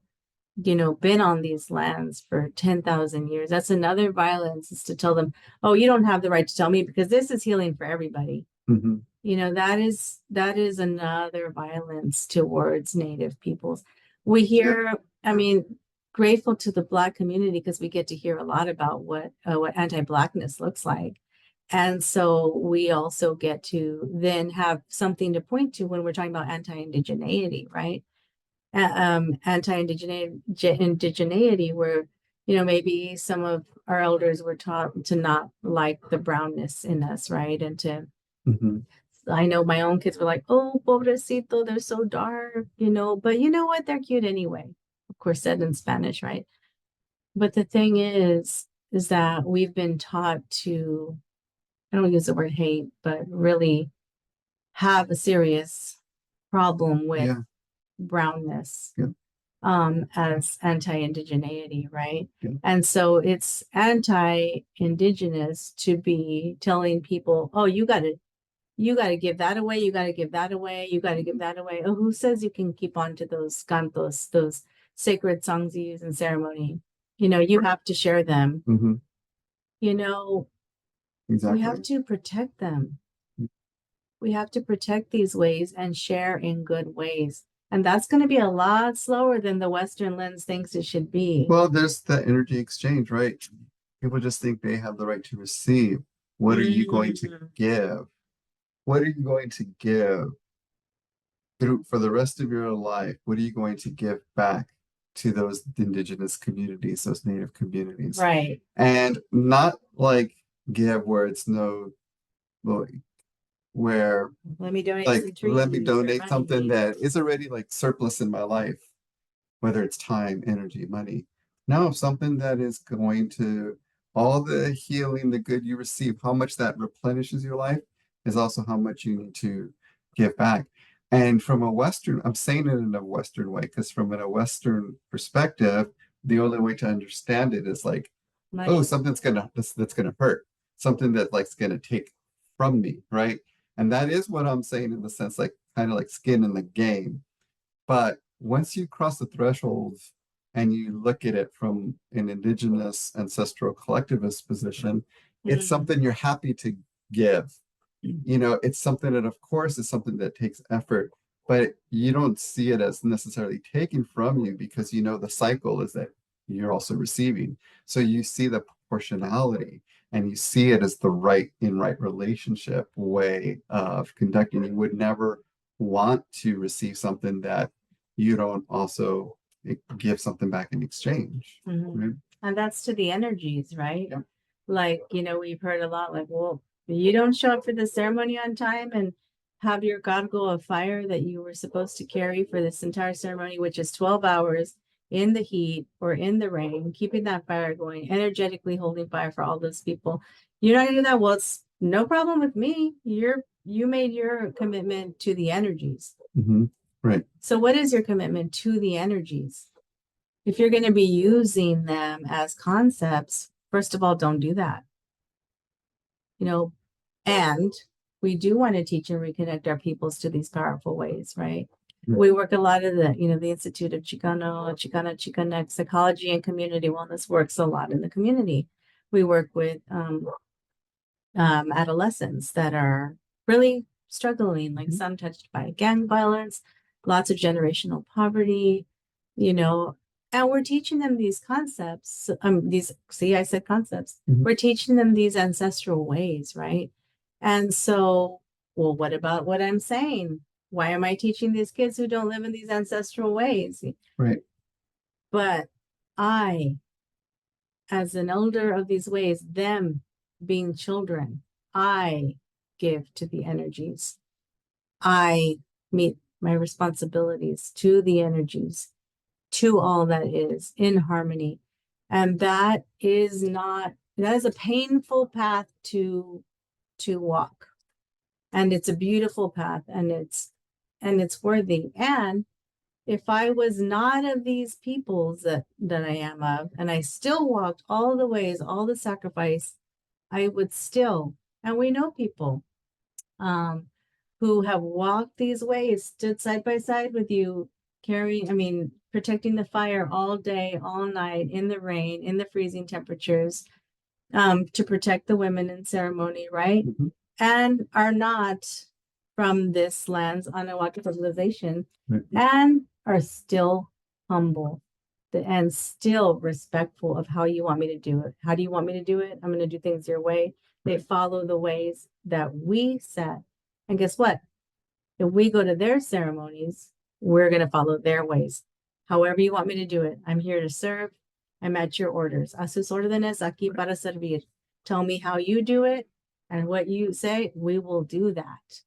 you know, been on these lands for 10,000 years. That's another violence, is to tell them, oh, you don't have the right to tell me because this is healing for everybody. Mm-hmm. You know, that is another violence towards Native peoples. We hear, I mean, grateful to the Black community because we get to hear a lot about what anti-Blackness looks like. And so we also get to then have something to point to when we're talking about anti-indigeneity, right? Anti-indigeneity, where, you know, maybe some of our elders were taught to not like the brownness in us, right? And to, Mm-hmm. I know my own kids were like, oh, pobrecito, they're so dark, you know, but you know what? They're cute anyway. Of course, said in Spanish, right? But the thing is that we've been taught to, I don't use the word hate, but really have a serious problem with Yeah. brownness, Yeah. as anti-indigeneity, right? Yeah. And so it's anti-indigenous to be telling people, oh, you got to give that away, you got to give that away, you got to give that away. Oh, who says you can keep on to those cantos, those sacred songs you use in ceremony? You know, you have to share them. Mm-hmm. You know, Exactly. we have to protect them. We have to protect these ways and share in good ways. And that's going to be a lot slower than the Western lens thinks it should be. Well, there's the energy exchange, right? People just think they have the right to receive. What are you going to give? What are you going to give through for the rest of your life? What are you going to give back to those indigenous communities, those native communities? Right. And not like give where it's no, well, where Let me donate like some trees. let me or donate money. something that is already like surplus in my life, whether it's time, energy, money. No, something that is going to all the healing, the good you receive, how much that replenishes your life is also how much you need to give back. And from a Western, I'm saying it in a Western way, because from a Western perspective, the only way to understand it is like, Money. oh, something's that's gonna hurt, something that like's gonna take from me, right? And that is what I'm saying in the sense, like kind of like skin in the game. But once you cross the threshold and you look at it from an indigenous ancestral collectivist position, it's something you're happy to give. You know, it's something that, of course, is something that takes effort, but you don't see it as necessarily taken from you because you know the cycle is that you're also receiving. So you see the proportionality and you see it as the right relationship way of conducting. You would never want to receive something that you don't also give something back in exchange. Right? And that's to the energies, right? Yeah. Like, you know, we've heard a lot like, well, you don't show up for the ceremony on time and have your gargle of fire that you were supposed to carry for this entire ceremony, which is 12 hours in the heat or in the rain, keeping that fire going, energetically holding fire for all those people. You're not gonna do that. Well, it's no problem with me. You made your commitment to the energies. Right. So what is your commitment to the energies? If you're going to be using them as concepts, first of all, don't do that. You know, and we do want to teach and reconnect our peoples to these powerful ways, right? We work a lot of the Institute of Chicana, psychology and community wellness works a lot in the community. We work with adolescents that are really struggling, like some touched by gang violence, lots of generational poverty, and we're teaching them these concepts. I said concepts. We're teaching them these ancestral ways, right? And so, well, what about what I'm saying? Why am I teaching these kids who don't live in these ancestral ways? Right. But I, as an elder of these ways, them being children, I give to the energies. I meet my responsibilities to the energies, to all that is in harmony. And that is a painful path to walk. And it's a beautiful path, and it's worthy. And if I was not of these peoples that I am of, and I still walked all the ways, all the sacrifice, I would still, and we know people who have walked these ways, stood side by side with you, protecting the fire all day, all night, in the rain, in the freezing temperatures, to protect the women in ceremony, right? And are not from this land's Anahuac civilization, and are still humble and still respectful of how you want me to do it. How do you want me to do it? I'm going to do things your way. They follow the ways that we set. And guess what? If we go to their ceremonies, we're going to follow their ways. However you want me to do it. I'm here to serve. I'm at your orders. A sus órdenes aquí para servir. Tell me how you do it, and what you say, we will do that.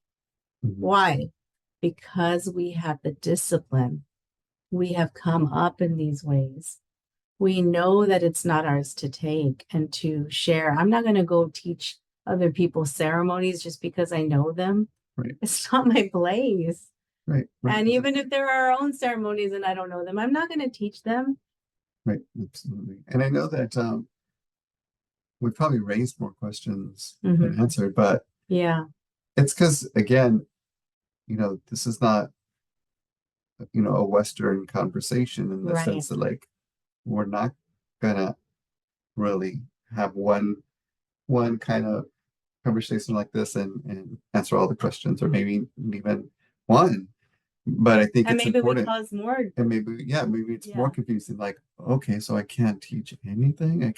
Why? Because we have the discipline. We have come up in these ways. We know that it's not ours to take and to share. I'm not going to go teach other people's ceremonies just because I know them. Right. It's not my place. Right. And even if there are our own ceremonies and I don't know them, I'm not going to teach them. Right. Absolutely. And I know that we probably raised more questions than answered, but yeah, it's because, again, this is not, a Western conversation in the sense that, like, we're not gonna really have one kind of conversation like this and answer all the questions, or maybe even one. But I think it's important. We cause more. And maybe it's more confusing. Like, okay, so I can't teach anything.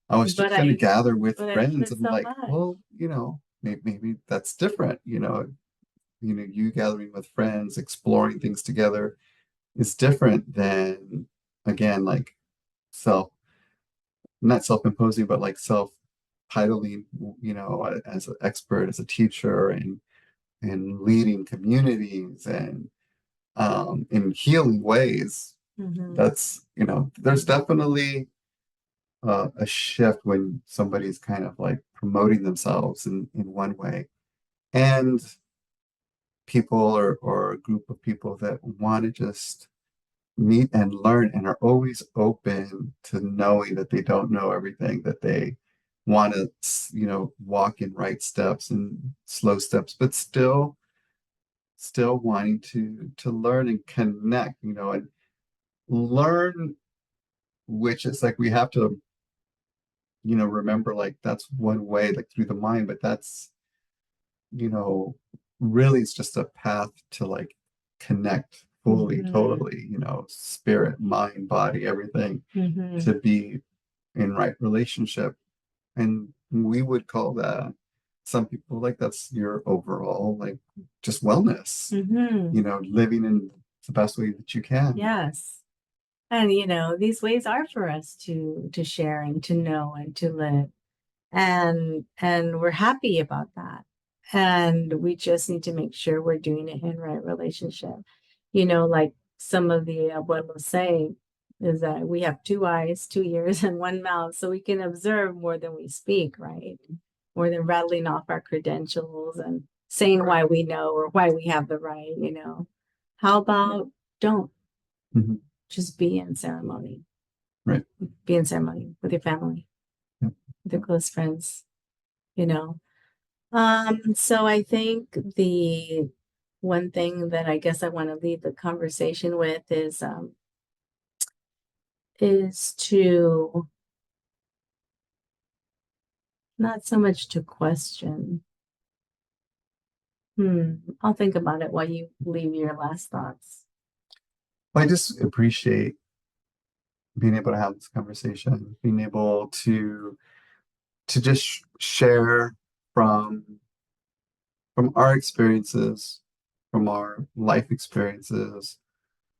I was just going to gather with friends and like, well, maybe that's different. You gathering with friends, exploring things together is different than, again, like not self-imposing, but like self-titling, as an expert, as a teacher, and leading communities and in healing ways. That's, there's definitely a shift when somebody's kind of like promoting themselves in one way, and people or a group of people that want to just meet and learn and are always open to knowing that they don't know everything, that they want to walk in right steps and slow steps, but still wanting to learn and connect, and learn, which is like we have to remember, like that's one way, like through the mind, but that's really it's just a path to like connect fully, totally, spirit, mind, body, everything, to be in right relationship. And we would call that, some people, like, that's your overall, like, just wellness, living in the best way that you can. Yes. And these ways are for us to share and to know and to live, and we're happy about that. And we just need to make sure we're doing it in right relationship. Like some of the abuelos say, is that we have 2 eyes, 2 ears, and 1 mouth, so we can observe more than we speak, right? More than rattling off our credentials and saying why we know or why we have the right. How about don't just be in ceremony, right? Be in ceremony with your family, with your close friends. So I think one thing that I guess I want to leave the conversation with is to not so much to question. I'll think about it while you leave your last thoughts. I just appreciate being able to have this conversation, being able to just share from our experiences, from our life experiences,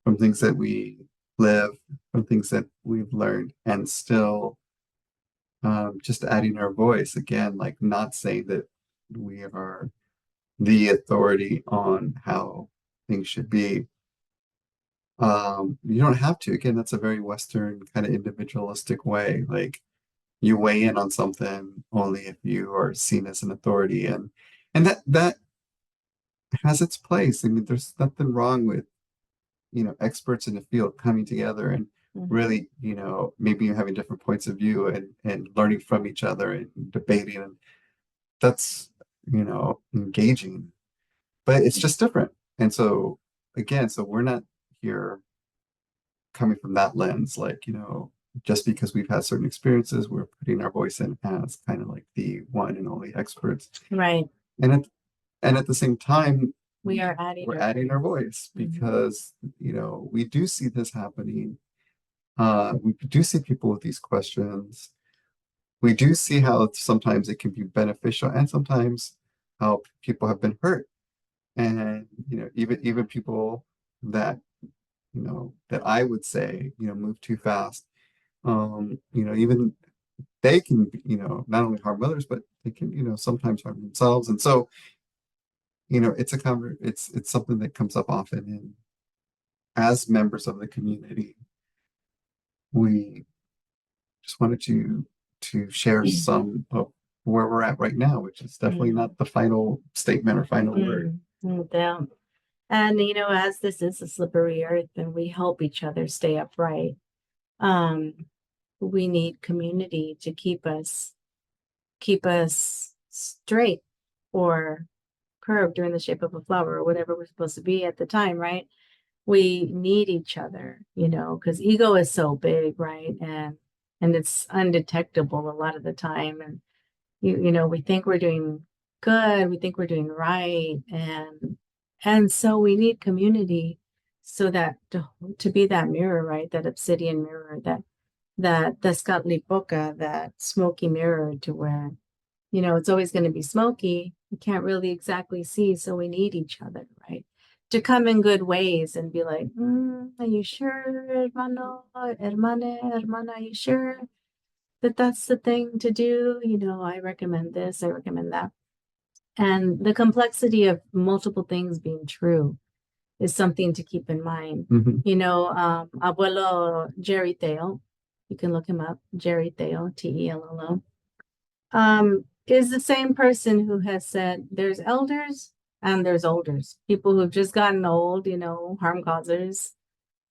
from things that we live, from things that we've learned, and still just adding our voice again, like not saying that we are the authority on how things should be. You don't have to. Again, that's a very Western kind of individualistic way. Like you weigh in on something only if you are seen as an authority, and that has its place. I mean, there's nothing wrong with, experts in the field coming together and really, maybe having different points of view and learning from each other and debating. And that's, engaging, but it's just different. And so, again, so we're not here coming from that lens, like, just because we've had certain experiences, we're putting our voice in as kind of like the one and only experts. Right. And at the same time, we're adding our voice because, we do see this happening. We do see people with these questions. We do see how sometimes it can be beneficial and sometimes how people have been hurt. And, even people that, that I would say, move too fast. Even they can, not only harm others, but they can, sometimes harm themselves. And so, it's something that comes up often. And as members of the community, we just wanted to share some of where we're at right now, which is definitely not the final statement or final word. Yeah. And as this is a slippery earth and we help each other stay upright, we need community to keep us straight or curved or in the shape of a flower or whatever we're supposed to be at the time, right? We need each other, because ego is so big, right? And it's undetectable a lot of the time. And we think we're doing good, we think we're doing right, and so we need community so that to be that mirror, right? That obsidian mirror, that Tezcatlipoca, that smoky mirror, to where it's always going to be smoky. You can't really exactly see, so we need each other, right? To come in good ways and be like, are you sure, hermano, hermana, are you sure that that's the thing to do? I recommend this, I recommend that. And the complexity of multiple things being true is something to keep in mind. Abuelo Jerry Theo, you can look him up, Jerry Theo, Tello, is the same person who has said there's elders and there's olders, people who've just gotten old, harm causers.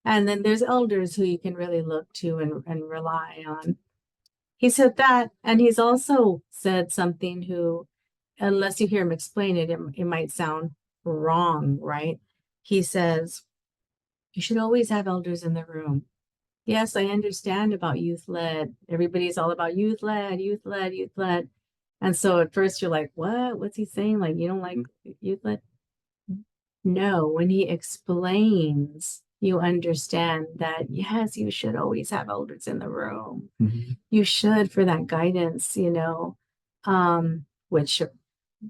And then there's elders who you can really look to and rely on. He said that, and he's also said something who, unless you hear him explain it, it might sound wrong, right? He says, you should always have elders in the room. Yes, I understand about youth-led. Everybody's all about youth-led, youth-led, youth-led. And so at first you're like, what? What's he saying? Like, you don't like youth-led? No, when he explains, you understand that, yes, you should always have elders in the room. You should, for that guidance, which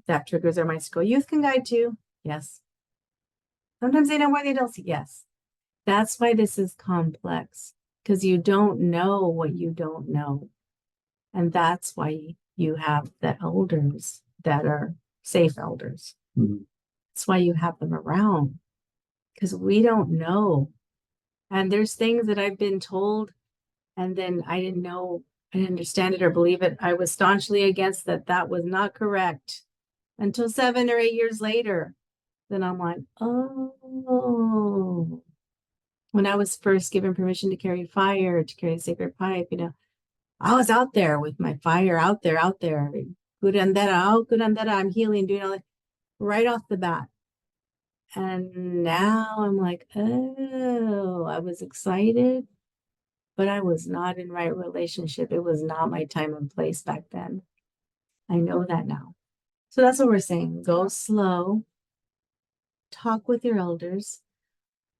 that triggers our minds to go, youth can guide too. Yes. Sometimes they know why they don't see. Yes. That's why this is complex, because you don't know what you don't know. And that's why you have the elders that are safe elders. That's why you have them around, because we don't know. And there's things that I've been told, and then I didn't know, I didn't understand it or believe it. I was staunchly against that was not correct until 7 or 8 years later. Then I'm like, oh. When I was first given permission to carry fire, to carry a sacred pipe, I was out there with my fire out there. Curandera, curandera, I'm healing, doing all that right off the bat. And now I'm like, oh, I was excited, but I was not in right relationship. It was not my time and place back then. I know that now. So that's what we're saying. Go slow, talk with your elders.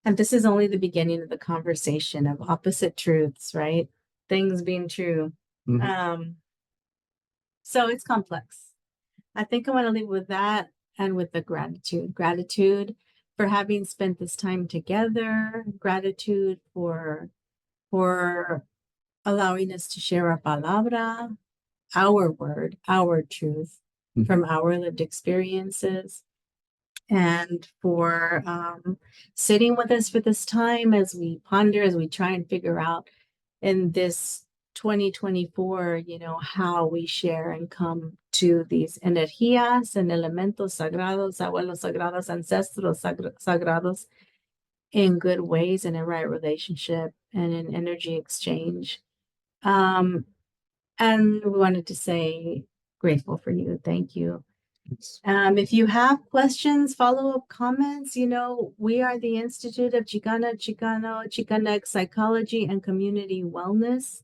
And this is only the beginning of the conversation of opposite truths, right? Things being true. So it's complex. I think I want to leave with that and with the gratitude. Gratitude for having spent this time together. Gratitude for allowing us to share our palabra, our word, our truth from our lived experiences, and for sitting with us for this time as we ponder, as we try and figure out in this 2024, how we share and come to these energías and elementos sagrados, abuelos sagrados, ancestros sagrados in good ways and in right relationship and in energy exchange. And we wanted to say grateful for you. Thank you. If you have questions, follow-up comments, we are the Institute of Chicana Psychology and Community Wellness.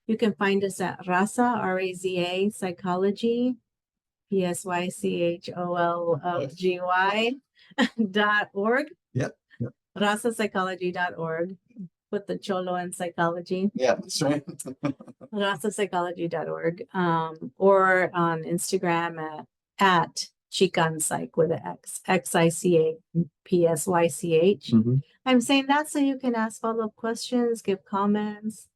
You can find us at Raza, R-A-Z-A, Psychology, PSYCHOLOGY.org. Yep. RazaPsychology.org. With the cholo and psychology. Yeah, that's right. RazaPsychology.org. Or on Instagram at Chican Psych with an X, XICAPSYCH. I'm saying that so you can ask follow-up questions, give comments.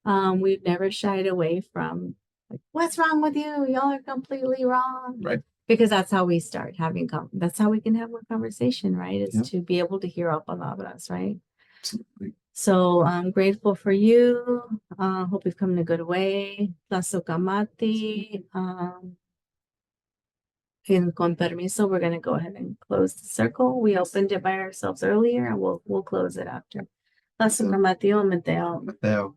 We've never shied away from like, what's wrong with you? Y'all are completely wrong. Right. Because that's how we start having that's how we can have more conversation, right? Is to be able to hear our palabras, right? Absolutely. So I'm grateful for you. Hope you've come in a good way. Tlazokamati. And con permiso, we're going to go ahead and close the circle. We opened it by ourselves earlier, and we'll close it after. Tlazokamati o Mateo. Mateo.